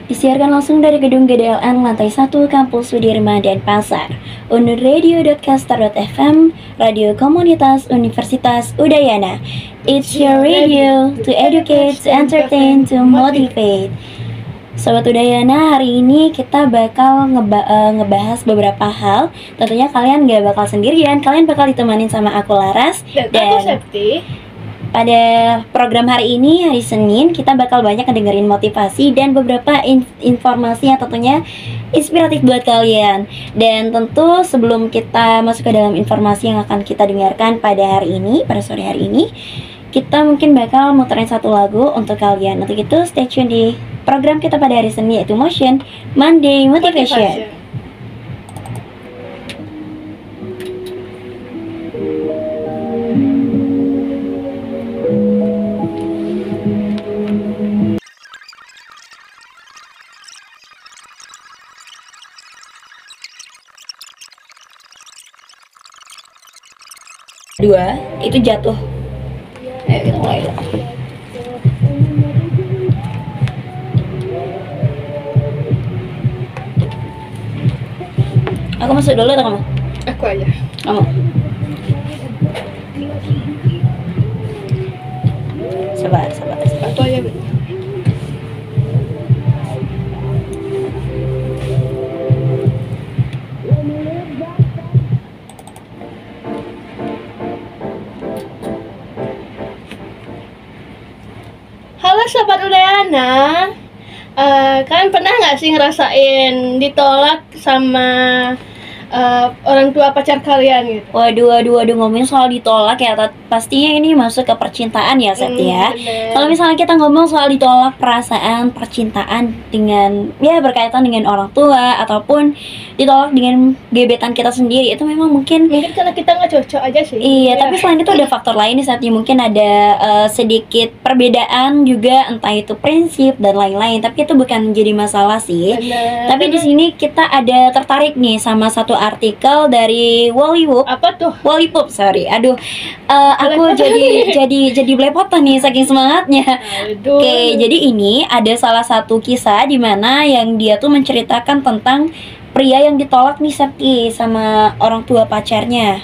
Disiarkan langsung dari gedung GDLN lantai 1 Kampus Sudirman Denpasar. Unur Radio.caster.fm, radio komunitas Universitas Udayana. It's your radio to educate, to entertain, to motivate. Sobat Udayana, hari ini kita bakal ngebahas beberapa hal. Tentunya kalian gak bakal sendirian, kalian bakal ditemanin sama aku Laras dan aku Septi. Pada program hari ini, hari Senin, kita bakal banyak ngedengerin motivasi dan beberapa informasi yang tentunya inspiratif buat kalian. Dan tentu sebelum kita masuk ke dalam informasi yang akan kita dengarkan pada hari ini, pada sore hari ini, kita mungkin bakal muterin satu lagu untuk kalian. Untuk itu stay tune di program kita pada hari Senin, yaitu Motion Monday Motivation. Dua, itu jatuh. Ayo kita mulai. Aku masuk dulu atau kamu? Aku aja. Kamu. Sabar. Aku aja. Halo Sobat Udayana, kalian pernah nggak sih ngerasain ditolak sama orang tua pacar kalian gitu? Waduh, ngomongin soal ditolak ya, pastinya ini masuk ke percintaan ya, Septi ya. Kalau misalnya kita ngomong soal ditolak perasaan percintaan dengan ya berkaitan dengan orang tua ataupun ditolak dengan gebetan kita sendiri, itu memang mungkin karena kita nggak cocok aja sih. Iya, tapi selain itu ada faktor lain nih, Septi. Mungkin ada sedikit perbedaan juga, entah itu prinsip dan lain-lain. Tapi itu bukan menjadi masalah sih. Bener. Tapi di sini kita ada tertarik nih sama satu artikel dari Wallywop. Apa tuh? Wallywop, sorry. Aduh, aku jadi belepotan nih saking semangatnya. Aduh. Oke, jadi ini ada salah satu kisah di mana yang dia tuh menceritakan tentang pria yang ditolak nih, Septi, sama orang tua pacarnya.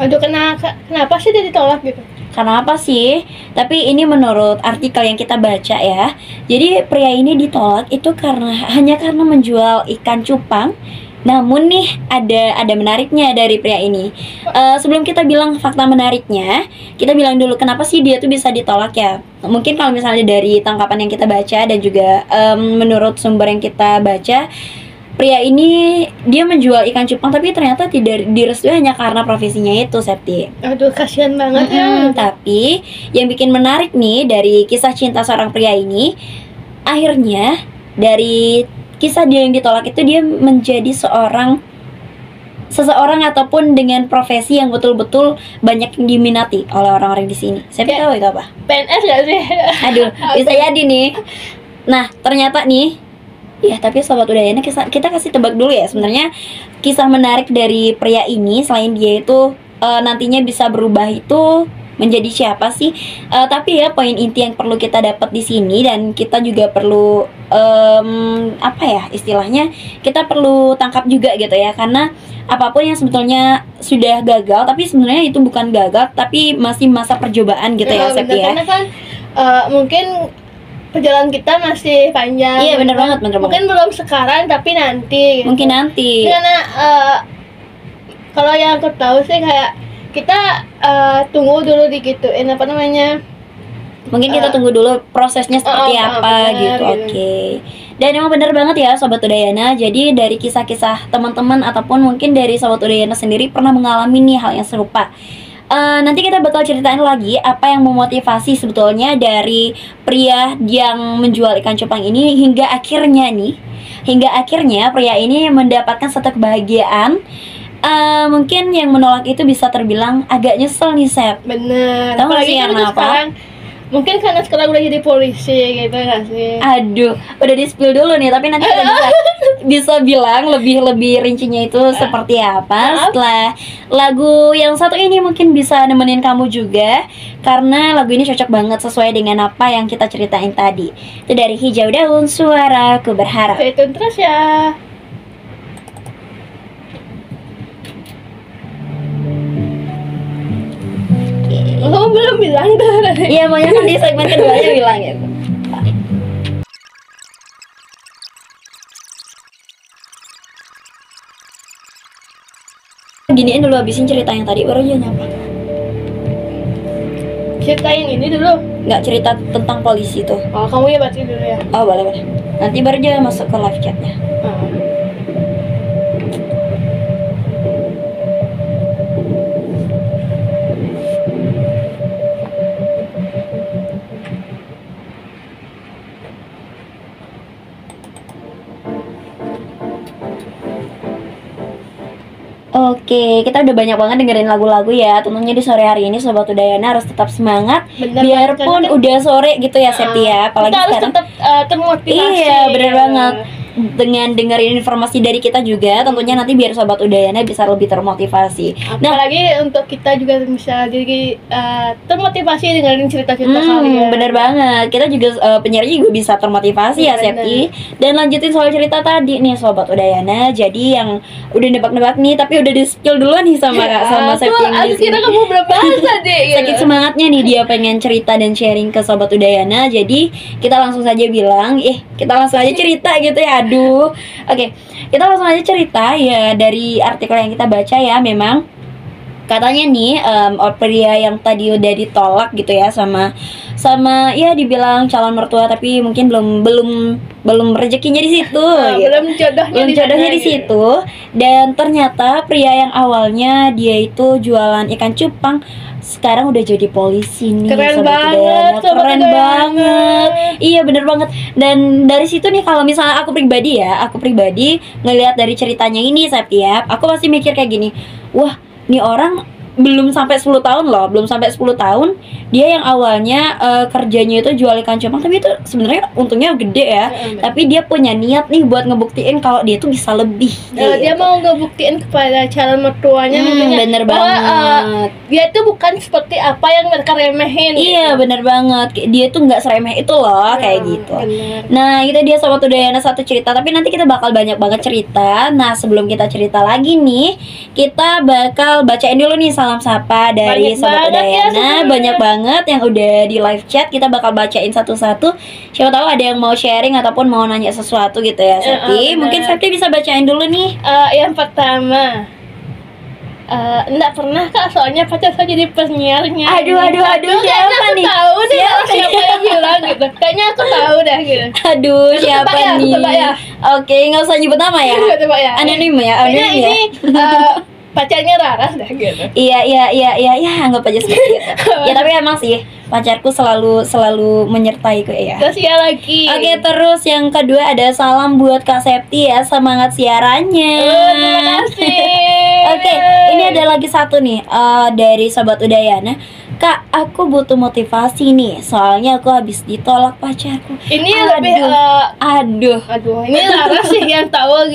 Aduh, kenapa sih dia ditolak gitu? Kenapa sih? Tapi ini menurut artikel yang kita baca ya. Jadi pria ini ditolak itu hanya karena menjual ikan cupang. Namun nih ada menariknya dari pria ini. Sebelum kita bilang fakta menariknya, kita bilang dulu kenapa sih dia tuh bisa ditolak ya. Mungkin kalau misalnya dari tangkapan yang kita baca dan juga menurut sumber yang kita baca, pria ini dia menjual ikan cupang tapi ternyata tidak direstui hanya karena profesinya itu, Septi. Aduh, kasihan banget ya. Tapi yang bikin menarik nih dari kisah cinta seorang pria ini, akhirnya dari kisah dia yang ditolak itu dia menjadi seseorang ataupun dengan profesi yang betul-betul banyak yang diminati oleh orang-orang di sini. Saya tahu itu apa? PNS gak sih? Aduh, bisa jadi nih. Nah, ternyata nih, ya tapi Sobat Udayana, kita kasih tebak dulu ya. Sebenarnya kisah menarik dari pria ini, selain dia itu nantinya bisa berubah itu menjadi siapa sih? Tapi ya poin inti yang perlu kita dapat di sini, dan kita juga perlu apa ya istilahnya, kita perlu tangkap juga gitu ya, karena apapun yang sebetulnya sudah gagal, tapi sebenarnya itu bukan gagal, tapi masih masa percobaan gitu ya, Septi ya. Karena kan mungkin perjalanan kita masih panjang. Iya, benar banget. Mungkin belum sekarang, tapi nanti. Mungkin nanti. Karena kalau yang aku tahu sih kayak kita tunggu dulu digituin apa namanya. Mungkin kita tunggu dulu prosesnya seperti apa gitu. Oke. Dan emang benar banget ya Sobat Udayana. Jadi dari kisah-kisah teman-teman ataupun mungkin dari Sobat Udayana sendiri pernah mengalami nih hal yang serupa. Nanti kita bakal ceritain lagi apa yang memotivasi sebetulnya dari pria yang menjual ikan cupang ini hingga akhirnya pria ini mendapatkan satu kebahagiaan. Mungkin yang menolak itu bisa terbilang agak nyesel nih, Sep. Bener. Tahu nggak sih yang apa? Sekarang Mungkin karena sekarang udah jadi polisi gitu nggak sih? Aduh, udah di spill dulu nih, tapi nanti kita bisa bilang lebih rincinya itu seperti apa setelah lagu yang satu ini mungkin bisa nemenin kamu juga, karena lagu ini cocok banget sesuai dengan apa yang kita ceritain tadi. Itu dari Hijau Daun, Suaraku Berharap. Stay tune terus ya. Kamu belum bilang dah. Iya, maunya kan di segmen keduanya bilang gitu. Giniin dulu, habisin cerita yang tadi, baru aja nyapa. Ceritain ini dulu. Nggak cerita tentang polisi tuh. Oh, kamu ya berarti dulu ya. Oh, boleh. Nanti baru aja masuk ke live chatnya. Oke, kita udah banyak banget dengerin lagu-lagu ya. Tentunya di sore hari ini Sobat Udayana harus tetap semangat. Bener biarpun banget, udah sore gitu ya, Septi ya. Apalagi kita harus sekarang tetap termotivasi. iya, bener banget. Dengan dengerin informasi dari kita juga, tentunya nanti biar Sobat Udayana bisa lebih termotivasi. Nah, Apalagi untuk kita juga bisa jadi termotivasi dengerin cerita-cerita kalian. bener banget. Kita juga penyiarnya juga bisa termotivasi ya, Bener. Septi. Dan lanjutin soal cerita tadi nih Sobat Udayana. Jadi yang udah nebak-nebak nih, tapi udah di skill duluan nih sama Septi yang di kira sini. kamu berapa tadi? Saking semangatnya nih dia pengen cerita dan sharing ke Sobat Udayana. Jadi kita langsung saja bilang, kita langsung aja cerita gitu ya. Aduh. Oke, kita langsung aja cerita ya. Dari artikel yang kita baca ya, memang katanya nih pria yang tadi udah ditolak gitu ya sama ya dibilang calon mertua, tapi mungkin belum rezekinya di situ gitu. Belum jodohnya di situ. Dan ternyata pria yang awalnya dia itu jualan ikan cupang sekarang udah jadi polisi nih. Keren Sobat banget, Udayana. Sobat Keren Udayana. banget. Iya, bener banget. Dan dari situ nih, kalau misalnya aku pribadi ngelihat dari ceritanya ini, Septi ya, aku pasti mikir kayak gini, wah, nih orang belum sampai 10 tahun loh, dia yang awalnya kerjanya itu jual ikan cupang, tapi itu sebenarnya untungnya gede ya. Tapi dia punya niat nih buat ngebuktiin kalau dia tuh bisa lebih. Dia mau ngebuktiin kepada calon mertuanya bener bahwa banget. dia itu bukan seperti apa yang mereka remehin. Iya, bener banget. Dia tuh nggak seremeh itu loh, kayak gitu. Bener. Nah, itu dia Sobat Udayana satu cerita. Tapi nanti kita bakal banyak banget cerita. Nah, sebelum kita cerita lagi nih, kita bakal bacain dulu nih salam sapa dari Banyak Sobat banget ya, Udayana. Banyak banget yang udah di live chat. Kita bakal bacain satu-satu. Siapa tahu ada yang mau sharing ataupun mau nanya sesuatu gitu ya, Septi. bener. Mungkin Septi bisa bacain dulu nih. Yang pertama, enggak pernah Kak, soalnya pacar saya jadi penyiarnya. Aduh, Kayaknya siapa aku nih? tahu deh Siapa? siapa yang bilang gitu. Kayaknya aku tahu dah gitu. Aduh, siapa tebak ya, nih? tebak ya. Oke, nggak usah nyebut nama ya. Coba ya. Anonim ya, Kayaknya anonim ya. ini pacarnya Rara dah gitu. Iya, anggap aja seperti itu. Ya, tapi emang sih pacarku selalu menyertaiku ya. Terus ya lagi. Oke, terus yang kedua ada salam buat Kak Septi ya, semangat siarannya. Terima kasih. Oke, ini ada lagi satu nih dari Sobat Udayana. Kak, aku butuh motivasi nih, soalnya aku habis ditolak pacarku. Ini Aduh. lebih Aduh. ini Rara sih yang tahu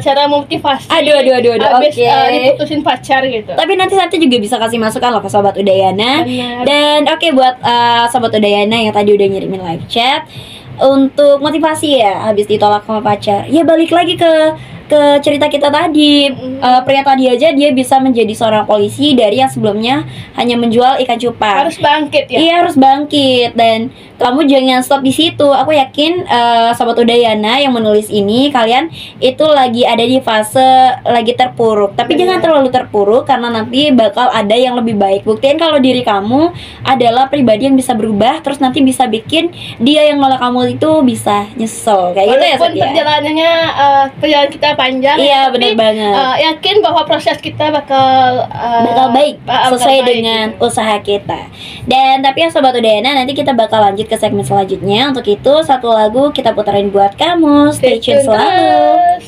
cara motivasi. Aduh. Habis Oke. diputusin pacar gitu. Tapi nanti juga bisa kasih masukan loh ke Sobat Udayana. Benar. Dan oke, buat Sobat Udayana yang tadi udah ngirimin live chat, untuk motivasi ya habis ditolak sama pacar, ya balik lagi ke cerita kita tadi. Pria tadi aja dia bisa menjadi seorang polisi dari yang sebelumnya hanya menjual ikan cupang. Harus bangkit ya. Iya, harus bangkit. Dan kamu jangan stop di situ. Aku yakin Sobat Udayana yang menulis ini, kalian itu lagi ada di fase lagi terpuruk. Tapi jangan terlalu terpuruk, karena nanti bakal ada yang lebih baik. Buktiin kalau diri kamu adalah pribadi yang bisa berubah, terus nanti bisa bikin dia yang nolak kamu itu bisa nyesel. Kayak gitu ya, Walaupun Sat, ya? perjalanan kita panjang. Iya, tapi, bener banget. yakin bahwa proses kita bakal baik bakal sesuai baik dengan gitu. usaha kita. Dan tapi yang Sobat Udayana, nanti kita bakal lanjut ke segmen selanjutnya. Untuk itu satu lagu kita puterin buat kamu. Stay tune selalu. terus.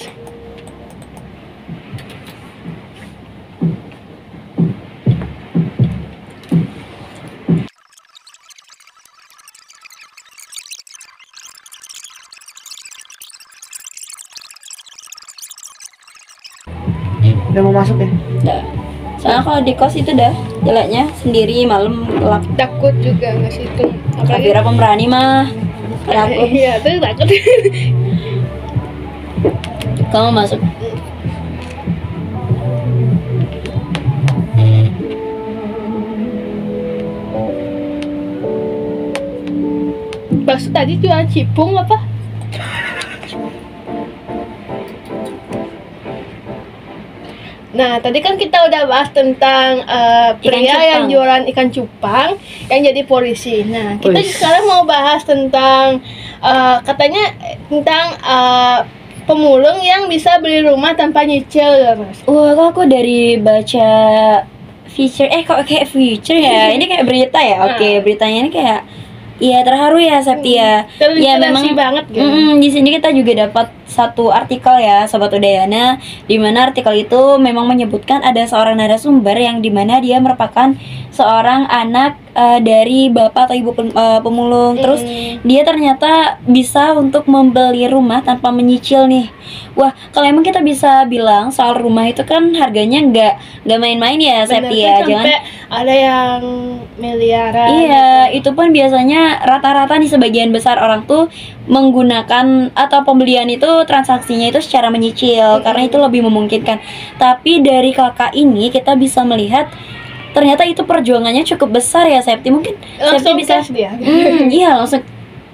Udah mau masuk ya? Udah. Soalnya kalau di kos itu dah jeleknya sendiri malam gelap. Takut juga nggak sih itu. Kabira pemberani mah. Takut. Iya, tuh takut. Kamu masuk. Bakso tadi jualan cipung apa? Nah, tadi kan kita udah bahas tentang pria yang cupang. jualan ikan cupang yang jadi polisi. Nah, kita Wih. sekarang mau bahas tentang katanya tentang pemulung yang bisa beli rumah tanpa nyicil, Mas. Wah, kok aku dari baca feature kok kayak feature ya? Ini kayak berita ya? Oke, beritanya ini kayak iya terharu ya Septia. Ya Terinspirasi banget gitu. di sini kita juga dapat satu artikel ya Sobat Udayana, di mana artikel itu memang menyebutkan ada seorang narasumber yang dimana dia merupakan seorang anak dari bapak atau ibu pemulung. Terus dia ternyata bisa untuk membeli rumah tanpa menyicil nih. Wah, kalau emang kita bisa bilang soal rumah itu kan harganya nggak main-main ya Bener, Septia, kan jangan. sampai ada yang miliaran. Iya, itu pun biasanya rata-rata nih sebagian besar orang tuh menggunakan atau pembelian itu transaksinya itu secara menyicil karena itu lebih memungkinkan. Tapi dari kakak ini kita bisa melihat ternyata itu perjuangannya cukup besar ya Septi. Mungkin Septi Langsung bisa cash dia. iya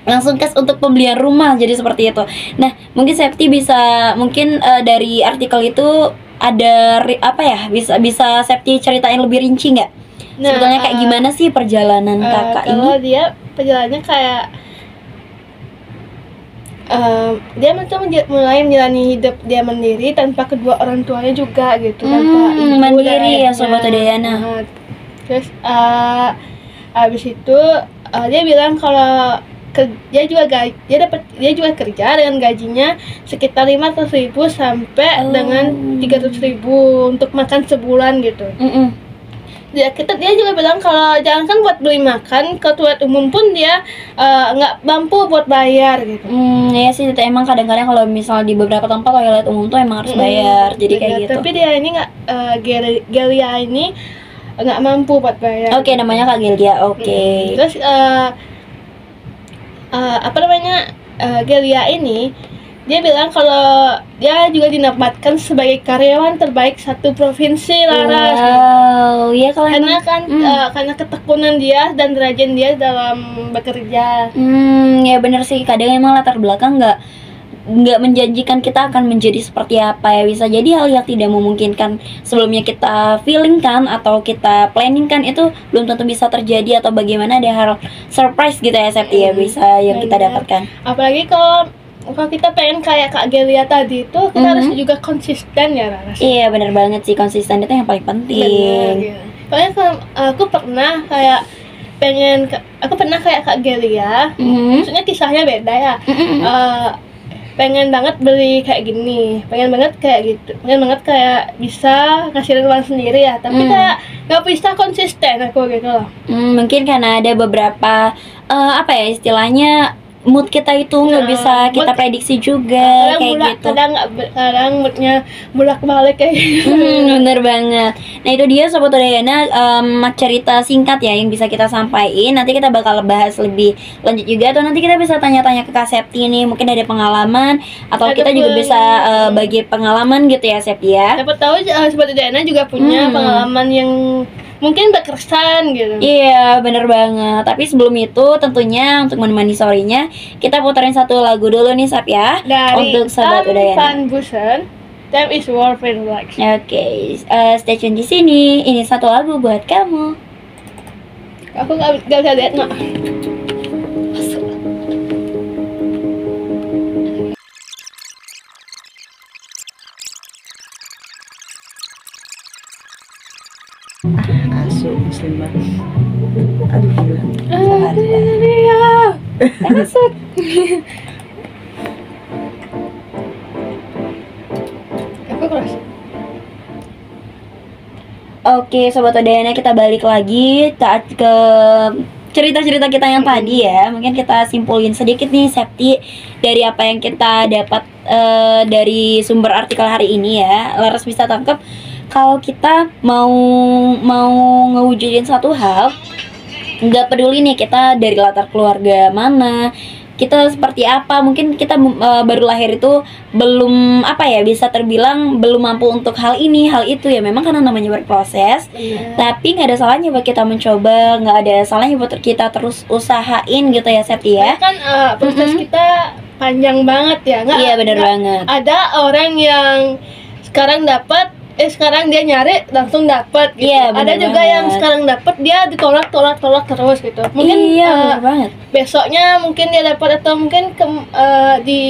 langsung cash untuk pembelian rumah jadi seperti itu. Nah, mungkin Septi bisa mungkin dari artikel itu ada apa ya bisa Septi ceritain lebih rinci nggak? Nah, Sebetulnya kayak gimana sih perjalanan kakak ini? kalau dia perjalanannya kayak dia macam mulai menjalani hidup dia mandiri tanpa kedua orang tuanya juga gitu, tanpa ibu mandiri dan ya Sobat ayahnya. Udayana. Nah, terus abis itu dia bilang kalau dia juga kerja dengan gajinya sekitar 500.000 sampai dengan 300.000 untuk makan sebulan gitu. Dia juga bilang kalau jangankan buat beli makan, ke toilet umum pun dia nggak mampu buat bayar gitu. Ya sih, itu emang kadang-kadang kalau misal di beberapa tempat toilet umum tuh emang harus bayar, jadi kayak gitu. Tapi dia ini nggak, Gelia ini nggak mampu buat bayar. Oke, namanya Kak Gelia. Oke. Terus apa namanya, Gelia ini dia bilang kalau dia juga dinobatkan sebagai karyawan terbaik satu provinsi, Laras. Wow, ya kalau Karena emang kan karena ketekunan dia dan rajin dia dalam bekerja. ya bener sih, kadang emang latar belakang nggak menjanjikan kita akan menjadi seperti apa ya. Bisa jadi hal yang tidak memungkinkan sebelumnya kita feeling kan atau kita planning kan itu belum tentu bisa terjadi, atau bagaimana ada hal surprise gitu ya Septi ya bisa yang kita Bener. dapatkan. Apalagi kalau kita pengen kayak Kak Gelia tadi itu kita harus juga konsisten ya, Laras. Iya bener banget sih, konsisten itu yang paling penting. Soalnya aku pernah kayak kayak Kak Gelia. Maksudnya kisahnya beda ya. Pengen banget beli kayak gini, pengen banget kayak gitu, pengen banget kayak bisa ngasihin uang sendiri ya, tapi kayak nggak bisa konsisten aku gitu loh. Mungkin karena ada beberapa apa ya istilahnya, mood kita itu nggak bisa kita mood- prediksi juga kayak gitu. Kadang moodnya bolak-balik kayak gitu. Bener banget. Nah itu dia Sobat Udayana, cerita singkat ya yang bisa kita sampaikan. Nanti kita bakal bahas lebih lanjut juga, atau nanti kita bisa tanya-tanya ke Kak Septi nih, mungkin ada pengalaman atau kita juga bisa bagi pengalaman gitu ya Septi ya. Siapa tahu Sobat Udayana juga punya pengalaman yang mungkin berkesan gitu. Iya bener banget. Tapi sebelum itu tentunya untuk menemani sorenya kita puterin satu lagu dulu nih Sap ya, Dari untuk Sobat Udayana. Van Busen, Time is Worth It Relax. Oke, stay tune di sini. Ini satu lagu buat kamu. Aku gak bisa lihat nggak. Asu muslim banget. Aduh gila. Masuk. Aku keras. Oke, Sobat Udayana, kita balik lagi ke cerita-cerita kita yang tadi ya. Mungkin kita simpulin sedikit nih Septi dari apa yang kita dapat dari sumber artikel hari ini ya. Laras bisa tangkap kalau kita mau ngewujudin satu hal, nggak peduli nih kita dari latar keluarga mana, kita seperti apa, mungkin kita baru lahir itu belum apa ya, bisa terbilang belum mampu untuk hal ini hal itu ya, memang karena namanya berproses. Tapi nggak ada salahnya buat kita mencoba, nggak ada salahnya buat kita terus usahain gitu ya Septi ya. Karena kan proses kita panjang banget ya, nggak? Iya benar banget. Ada orang yang sekarang dapat, sekarang dia nyari langsung dapat gitu. Iya, Ada benar juga banget. yang sekarang dapat dia ditolak terus gitu. Mungkin Iya benar banget. besoknya mungkin dia dapat, atau mungkin di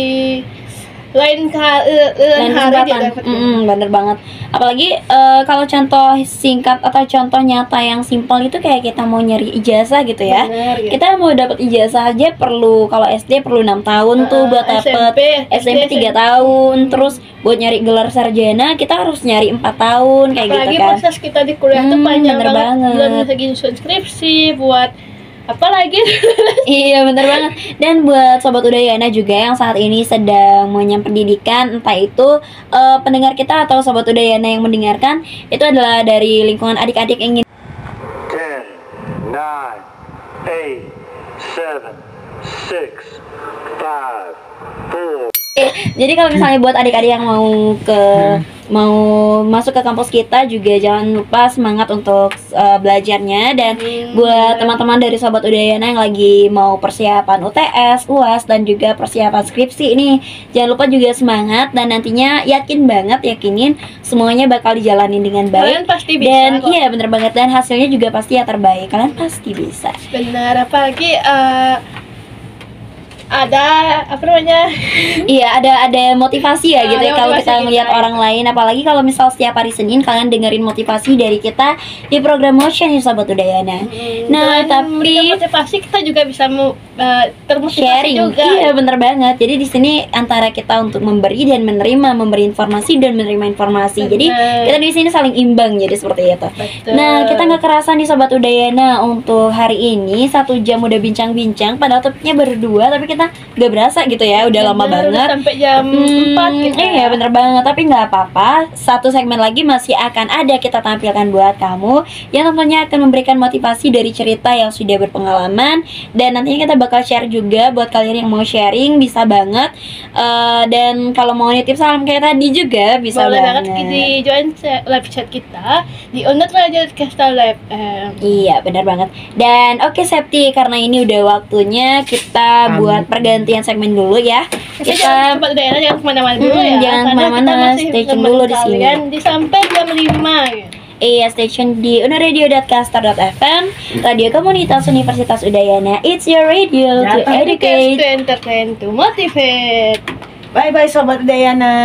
lain hari dia dapat. Bener banget. Apalagi kalau contoh singkat atau contoh nyata yang simpel itu kayak kita mau nyari ijazah gitu ya. Bener, gitu. Kita mau dapat ijazah aja perlu, kalau SD perlu 6 tahun tuh buat dapet, SMP 3 tahun, terus buat nyari gelar sarjana kita harus nyari 4 tahun kayak Apalagi gitu kan. proses kita di kuliah tuh panjang bener banget. Belum banget. lagi nyusun skripsi, buat apa lagi? Iya bener banget. Dan buat Sobat Udayana juga yang saat ini sedang mengenyam pendidikan, entah itu pendengar kita atau Sobat Udayana yang mendengarkan, itu adalah dari lingkungan adik-adik yang ingin 10, 9, 8, 7, 6, 5, 4. jadi kalau misalnya buat adik-adik yang mau masuk ke kampus kita juga jangan lupa semangat untuk belajarnya. Dan buat teman-teman dari Sobat Udayana yang lagi mau persiapan UTS, UAS dan juga persiapan skripsi ini, jangan lupa juga semangat, dan nantinya yakinin semuanya bakal dijalanin dengan baik. Kalian pasti bisa Dan kok. iya bener banget, dan hasilnya juga pasti yang terbaik. Kalian pasti bisa. Benar, apalagi ada apa namanya? Iya, ada motivasi ya gitu ya, Ada kalau motivasi kita ngelihat kita, orang lain. Apalagi kalau misal setiap hari Senin kalian dengerin motivasi dari kita di program Motion nih Sobat Udayana. Nah, Selain memberikan tapi motivasi, kita juga bisa termotivasi sharing juga. iya bener banget. Jadi di sini antara kita untuk memberi dan menerima, memberi informasi dan menerima informasi. Jadi Bener. kita di sini saling imbang, jadi seperti itu. Betul. Nah, kita nggak kerasan di Sobat Udayana untuk hari ini 1 jam udah bincang-bincang, padahal topiknya berdua tapi kita nggak berasa gitu ya, udah lama Bener, udah banget. sampai jam 4 gitu. Iya bener banget, tapi nggak apa-apa. 1 segmen lagi masih akan ada kita tampilkan buat kamu, yang tentunya akan memberikan motivasi dari cerita yang sudah berpengalaman. Dan nantinya kita bakal share juga buat kalian yang mau sharing, bisa banget. Dan kalau mau nitip salam kayak tadi juga bisa Boleh banget. banget di join live chat kita di Unet Radio Castle Live. Iya benar banget. Dan oke Septi, karena ini udah waktunya kita buat pergantian segmen dulu ya. Kita Sobat Udayana jangan kemana-mana dulu ya. jangan karena kemana-mana, kita masih stay tune nemenin dulu di sini. kalian di sampai jam 5 ya. Iya, station di unaradio.caster.fm, radio komunitas Universitas Udayana. It's your radio to Datang educate. To entertain, to motivate. Bye bye Sobat Udayana.